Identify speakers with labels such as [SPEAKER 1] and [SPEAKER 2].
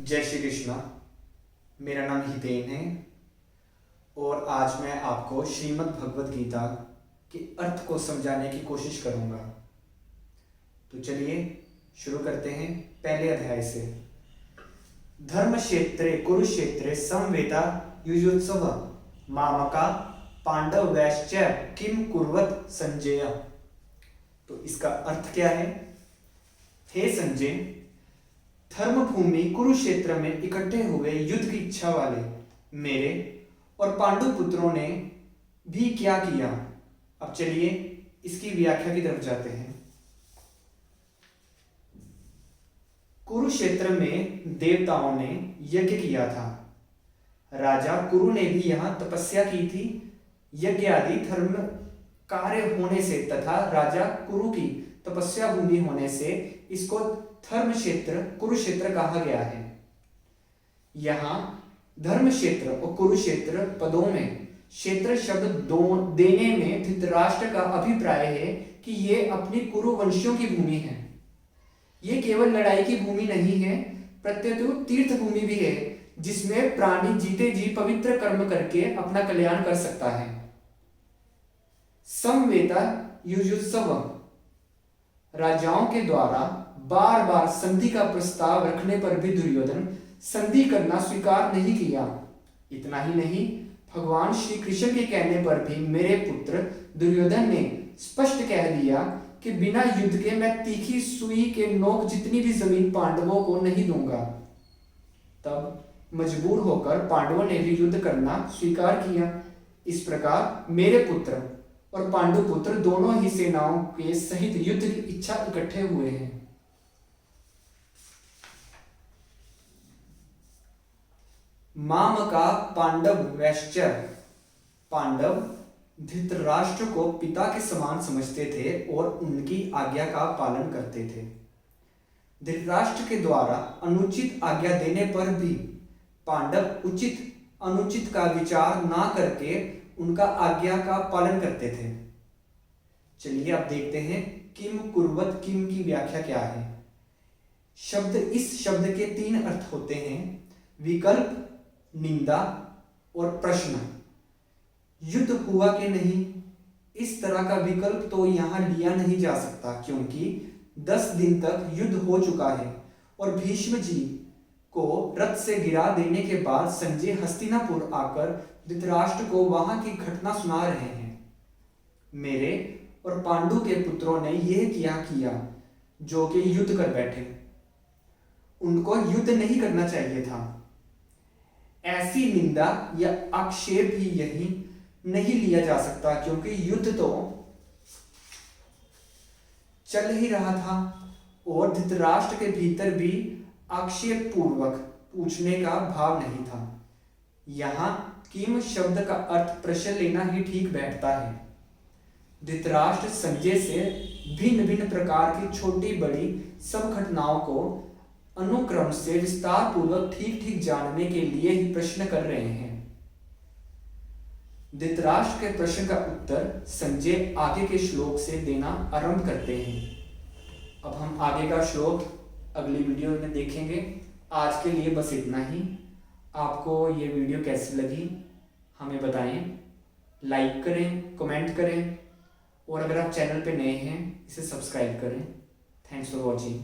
[SPEAKER 1] जय श्री कृष्णा। मेरा नाम हितेन है और आज मैं आपको श्रीमद् भगवत गीता के अर्थ को समझाने की कोशिश करूंगा। तो चलिए शुरू करते हैं पहले अध्याय से। धर्म क्षेत्रे कुरुक्षेत्रे समवेता युयुत्सव मामका पांडव वैश्च किम कुर्वत संजय। तो इसका अर्थ क्या है? हे संजय, धर्म भूमि कुरुक्षेत्र में इकट्ठे हुए युद्ध की इच्छा वाले मेरे और पांडु पुत्रों ने भी क्या किया। अब चलिए इसकी व्याख्या की तरफ जाते हैं। कुरुक्षेत्र में देवताओं ने यज्ञ किया था। राजा कुरु ने भी यहां तपस्या की थी। यज्ञ आदि धर्म कार्य होने से तथा राजा कुरु की तपस्या भूमि होने से इसको धर्म क्षेत्र कुरुक्षेत्र कहा गया है। यहां धर्म क्षेत्र और कुरुक्षेत्र पदों में क्षेत्र शब्द देने में धृतराष्ट्र का अभिप्राय है कि ये अपनी कुरुवंशियों की भूमि है। ये केवल लड़ाई की भूमि नहीं है, प्रत्युत तीर्थ भूमि भी है, जिसमें प्राणी जीते जी पवित्र कर्म करके अपना कल्याण कर सकता है। समवेता युयुत्सव, राजाओं के द्वारा बार बार संधि का प्रस्ताव रखने पर भी दुर्योधन संधि करना स्वीकार नहीं किया। इतना ही नहीं, भगवान श्री कृष्ण के कहने पर भी मेरे पुत्र दुर्योधन ने स्पष्ट कह दिया कि बिना युद्ध के मैं तीखी सुई के नोक जितनी भी जमीन पांडवों को नहीं दूंगा। तब मजबूर होकर पांडवों ने भी युद्ध करना स्वीकार किया। इस प्रकार मेरे पुत्र और पांडु पुत्र दोनों ही सेनाओं के सहित युद्ध की इच्छा इकट्ठे हुए हैं। मामका पांडव वैश्च, पांडव धृतराष्ट्र को पिता के समान समझते थे और उनकी आज्ञा का पालन करते थे। धृतराष्ट्र के द्वारा अनुचित आज्ञा देने पर भी पांडव उचित अनुचित का विचार ना करके उनका आज्ञा का पालन करते थे। चलिए अब देखते हैं किम कुर्वत किम की व्याख्या क्या है। इस शब्द के 3 अर्थ होते हैं: विकल्प, निंदा और प्रश्न। युद्ध हुआ कि नहीं, इस तरह का विकल्प तो यहां लिया नहीं जा सकता, क्योंकि 10 दिन तक युद्ध हो चुका है और भीष्म जी को रथ से गिरा देने के बाद संजय हस्तिनापुर आकर धृतराष्ट्र को वहां की घटना सुना रहे हैं। मेरे और पांडु के पुत्रों ने यह किया जो कि युद्ध कर बैठे। उनको युद्ध नहीं करना चाहिए था। ऐसी निंदा या आक्षेप भी यही नहीं लिया जा सकता, क्योंकि युद्ध तो चल ही रहा था और धृतराष्ट्र के भीतर भी आक्षेप पूर्वक पूछने का भाव नहीं था। यहां किम शब्द का अर्थ प्रश्न लेना ही ठीक बैठता है। धृतराष्ट्र संजय से भिन्न भिन्न प्रकार की छोटी बड़ी सब घटनाओं को अनुक्रम से विस्तार पूर्वक ठीक ठीक जानने के लिए ही प्रश्न कर रहे हैं। धृतराष्ट्र के प्रश्न का उत्तर संजय आगे के श्लोक से देना आरंभ करते हैं। अब हम आगे का श्लोक अगली वीडियो में देखेंगे। आज के लिए बस इतना ही। आपको ये वीडियो कैसी लगी हमें बताएं, लाइक करें, कमेंट करें और अगर आप चैनल पे नए हैं इसे सब्सक्राइब करें। Thanks for watching.